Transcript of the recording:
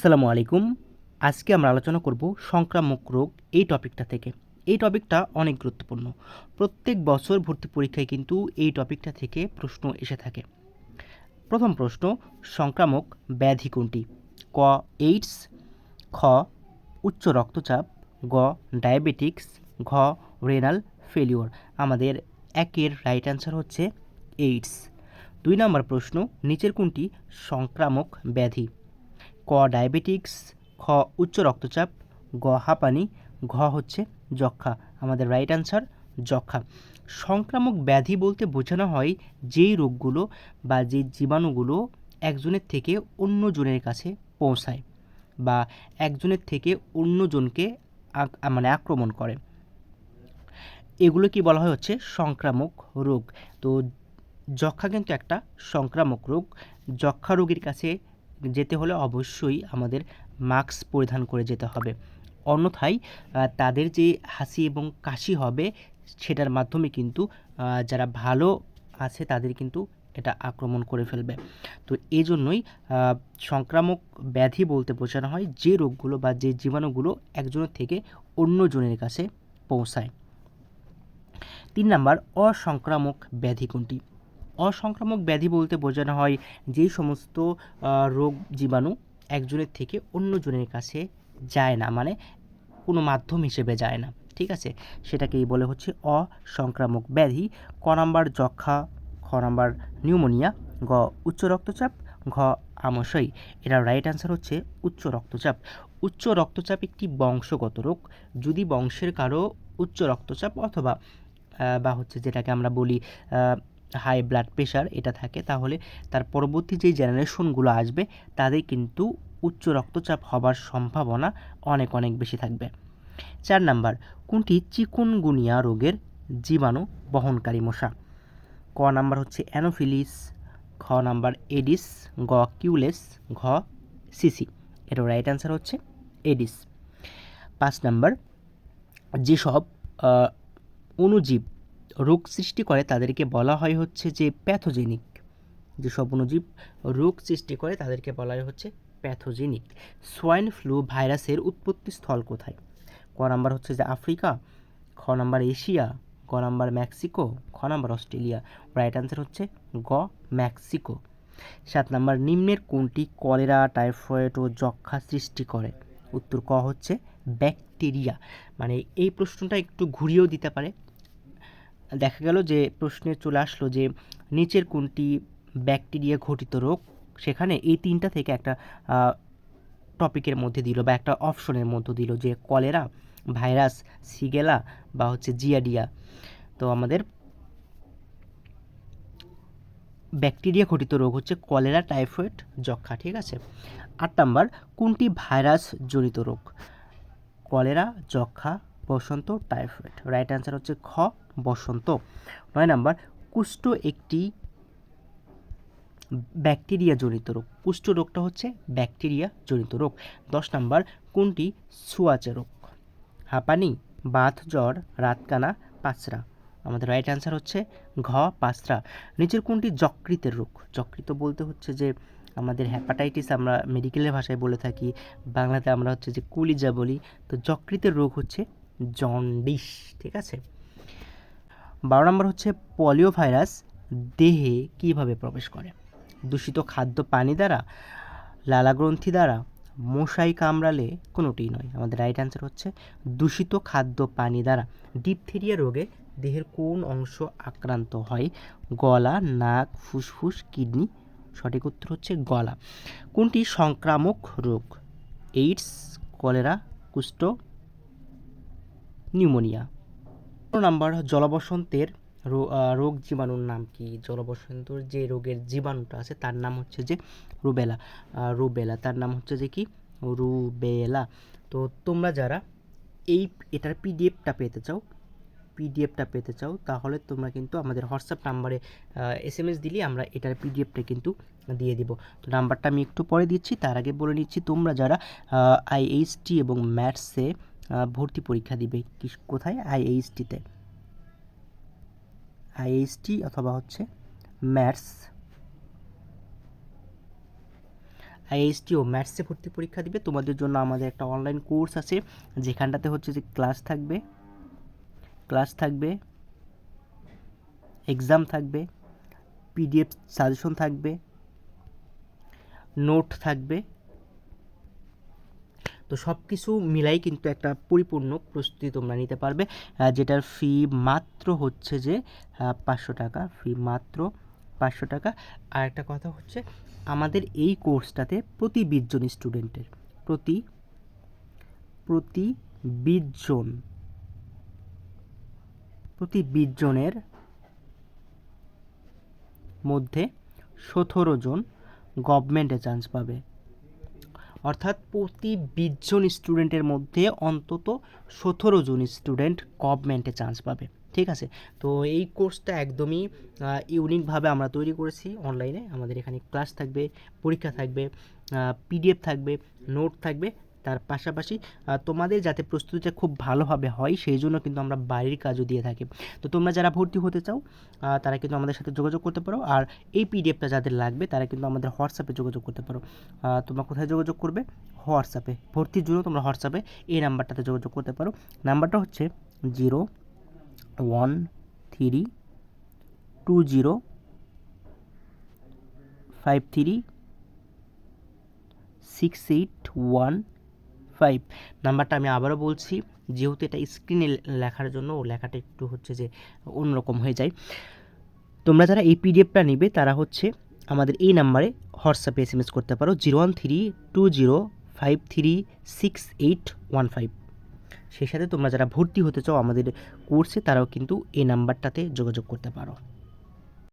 আসসালামু আলাইকুম। আজকে আমরা আলোচনা করব সংক্রামক রোগ এই টপিকটা থেকে। এই টপিকটা অনেক গুরুত্বপূর্ণ। প্রত্যেক বছর ভর্তি পরীক্ষায় কিন্তু এই টপিকটা থেকে প্রশ্ন এসে থাকে। প্রথম প্রশ্ন, সংক্রামক ব্যাধি কোনটি? ক এইডস, খ উচ্চ রক্তচাপ, গ ডায়াবেটিক্স, ঘ রেনাল ফেলিওর। আমাদের একের রাইট অ্যান্সার হচ্ছে এইডস। 2 নম্বর প্রশ্ন, নিচের কোনটি সংক্রামক ব্যাধি? ক ডায়াবেটিক্স, খ উচ্চ রক্তচাপ, গ হাঁপানি, ঘ হচ্ছে যক্ষ্মা। আমাদের রাইট অ্যান্সার যক্ষ্মা। সংক্রামক ব্যাধি বলতে বোঝানো হয় যেই রোগগুলো বা যে জীবাণুগুলো একজনের থেকে অন্যজনের কাছে পৌঁছায় বা একজনের থেকে অন্যজনকে আক্রমণ করে, এগুলো কি বলা হয় হচ্ছে সংক্রামক রোগ। তো যক্ষ্মা কিন্তু একটা সংক্রামক রোগ। যক্ষ্মা রোগীর কাছে যেতে হলে অবশ্যই আমাদের মাস্ক পরিধান করে যেতে হবে, অন্যথায় তাদের যে হাসি এবং কাশি হবে সেটার মাধ্যমে কিন্তু যারা ভালো আছে তাদের কিন্তু এটা আক্রমণ করে ফেলবে। তো এই জন্যই সংক্রামক ব্যাধি বলতে বোঝানো হয় যে রোগগুলো বা যে জীবাণুগুলো একজনের থেকে অন্যজনের কাছে পৌঁছায়। 3 নাম্বার, অসংক্রামক ব্যাধি কোনটি? অসংক্রামক ব্যাধি বলতে বোঝানো হয় যেই সমস্ত রোগ জীবাণু একজনের থেকে অন্যজনের কাছে যায় না, মানে কোনো মাধ্যম হিসেবে যায় না, ঠিক আছে, সেটাকেই বলে হচ্ছে অসংক্রামক ব্যাধি। ক নাম্বার যক্ষ্মা, খ নাম্বার নিউমোনিয়া, গ উচ্চ রক্তচাপ, ঘ আমাশয়। এটার রাইট অ্যান্সার হচ্ছে উচ্চ রক্তচাপ। উচ্চ রক্তচাপ একটি বংশগত রোগ। যদি বংশের কারো উচ্চ রক্তচাপ অথবা বা হচ্ছে যেটাকে আমরা বলি হাই ব্লাড প্রেশার এটা থাকে, তাহলে তার পরবর্তী যেই জেনারেশনগুলো আসবে তাদের কিন্তু উচ্চ রক্তচাপ হবার সম্ভাবনা অনেক অনেক বেশি থাকবে। 4 নাম্বার, কোনটি চিকুনগুনিয়া রোগের জীবাণু বহনকারী মশা? ক নাম্বার হচ্ছে অ্যানোফিলিস, খ নাম্বার এডিস, গ কিউলেস, ঘ সিসি। এর রাইট অ্যান্সার হচ্ছে এডিস। 5 নাম্বার, যেসব অণুজীব রোগ সৃষ্টি করে তাদেরকে বলা হয় হচ্ছে যে প্যাথোজেনিক। যেসব অণুজীব রোগ সৃষ্টি করে তাদেরকে বলা হয় হচ্ছে প্যাথোজেনিক। সোয়াইন ফ্লু ভাইরাসের উৎপত্তি স্থল কোথায়? ক নাম্বার হচ্ছে যে আফ্রিকা, খ নাম্বার এশিয়া, গ নাম্বার মেক্সিকো, খ নাম্বার অস্ট্রেলিয়া। রাইট অ্যান্সার হচ্ছে গ মেক্সিকো। 7 নাম্বার, নিম্নের কোনটি কলেরা, টাইফয়েড ও যক্ষ্মা সৃষ্টি করে? উত্তর ক হচ্ছে ব্যাকটেরিয়া। মানে এই প্রশ্নটা একটু ঘুরিয়েও দিতে পারে। দেখা গেল যে প্রশ্নে চলে আসলো যে নিচের কোনটি ব্যাকটেরিয়া ঘটিত রোগ, সেখানে এই তিনটা থেকে একটা টপিকের মধ্যে দিল বা একটা অপশনের মধ্যে দিল যে কলেরা, ভাইরাস, সিগেলা বা হচ্ছে জিয়াডিয়া। তো আমাদের ব্যাকটেরিয়া ঘটিত রোগ হচ্ছে কলেরা, টাইফয়েড, যক্ষ্মা, ঠিক আছে। 8 নাম্বার, কোনটি ভাইরাস জনিত রোগ? কলেরা, যক্ষ্মা, বসন্ত, টাইফয়েড। রাইট অ্যান্সার হচ্ছে খ বসন্ত। 9 নাম্বার, কুষ্ঠ একটি ব্যাকটেরিয়া জনিত রোগ। কুষ্ঠ রোগটা হচ্ছে ব্যাকটেরিয়া জনিত রোগ। 10 নাম্বার, কোনটি ছোঁয়াচে রোগ? হাঁপানি, বাত জ্বর, রাতকানা, পাঁচরা। আমাদের রাইট অ্যান্সার হচ্ছে ঘ পাঁচরা। নিচের কোনটি যকৃতের রোগ? যকৃত বলতে হচ্ছে যে আমাদের হ্যাপাটাইটিস আমরা মেডিকেলের ভাষায় বলে থাকি, বাংলাতে আমরা হচ্ছে যে কলিজা বলি। তো যকৃতের রোগ হচ্ছে জন্ডিস, ঠিক আছে। 12 নম্বর হচ্ছে পলিও ভাইরাস দেহে কিভাবে প্রবেশ করে? দূষিত খাদ্য পানি দ্বারা, লালাগ্রন্থি দ্বারা, মশাই কামড়ালে, কোনোটিই নয়। আমাদের রাইট অ্যান্সার হচ্ছে দূষিত খাদ্য পানি দ্বারা। ডিপথেরিয়া রোগে দেহের কোন অংশ আক্রান্ত হয়? গলা, নাক, ফুসফুস, কিডনি। সঠিক উত্তর হচ্ছে গলা। কোনটি সংক্রামক রোগ? এইডস, কলেরা, কুষ্ঠ, নিউমোনিয়া। নাম্বার, জলবসন্তের রোগ জীবাণুর নাম কি? জলবসন্তর যে রোগের জীবাণুটা আছে তার নাম হচ্ছে যে রুবেলা। রুবেলা, তার নাম হচ্ছে যে কি রুবেলা। তো তোমরা যারা এটার পিডিএফটা পেতে চাও তাহলে তোমরা কিন্তু আমাদের হোয়াটসঅ্যাপ নাম্বারে SMS দিলে আমরা এটার পিডিএফটা কিন্তু দিয়ে দিব। তো নাম্বারটা আমি একটু পরে দিচ্ছি, তার আগে বলে নিচ্ছি তোমরা যারা IHT এবং ম্যাথসে ভর্তি পরীক্ষা দিবে কোথায়? আইএইচটি অথবা হচ্ছে ম্যাথস, আইএসটি ও ম্যাথসে ভর্তি পরীক্ষা দিবে, তোমাদের জন্য আমাদের একটা অনলাইন কোর্স আছে, যেখানটাতে হচ্ছে যে ক্লাস থাকবে, এক্সাম থাকবে, পিডিএফ সাজেশন থাকবে, নোট থাকবে। তো সব কিছু মিলাই কিন্তু একটা পরিপূর্ণ প্রস্তুতি তোমরা নিতে পারবে, যেটার ফি মাত্র হচ্ছে যে 500 টাকা, ফি মাত্র 500 টাকা। আর একটা কথা হচ্ছে, আমাদের এই কোর্সটাতে প্রতি 20 জন স্টুডেন্টের প্রতি 20 জনের মধ্যে 17 জন গভর্নমেন্টে চান্স পাবে। অর্থাৎ প্রতি 20 জন স্টুডেন্টের মধ্যে অন্তত 17 জন স্টুডেন্ট গভর্নমেন্টে চান্স পাবে। ঠিক আছে, তো এই কোর্সটা একদমই ইউনিকভাবে আমরা তৈরি করেছি অনলাইনে। আমাদের এখানে ক্লাস থাকবে, পরীক্ষা থাকবে, পিডিএফ থাকবে, নোট থাকবে। তার পাশাপাশি তোমাদের যাতে প্রস্তুতিটা খুব ভালোভাবে হয় সেই জন্য কিন্তু আমরা বাড়ির কাজও দিয়ে থাকি। তো তোমরা যারা ভর্তি হতে চাও তারা কিন্তু আমাদের সাথে যোগাযোগ করতে পারো। আর এই পিডিএফটা যাদের লাগবে তারা কিন্তু আমাদের হোয়াটসঅ্যাপে যোগাযোগ করতে পারো। তোমরা কোথায় যোগাযোগ করবে? হোয়াটসঅ্যাপে। ভর্তির জন্য তোমরা হোয়াটসঅ্যাপে এই নাম্বারটাতে যোগাযোগ করতে পারো। নাম্বারটা হচ্ছে 01320536815। নাম্বারটা আমি আবারও বলছি, যেহেতু এটা স্ক্রিনে লেখার জন্য লেখাটা একটু হচ্ছে যে অন্যরকম হয়ে যায়। তোমরা যারা এই পিডিএফটা নেবে তারা হচ্ছে আমাদের এই নাম্বারে হোয়াটসঅ্যাপে SMS করতে পারো 01320536815। সেই সাথে তোমরা যারা ভর্তি হতে চাও আমাদের কোর্সে তারাও কিন্তু এই নাম্বারটাতে যোগাযোগ করতে পারো।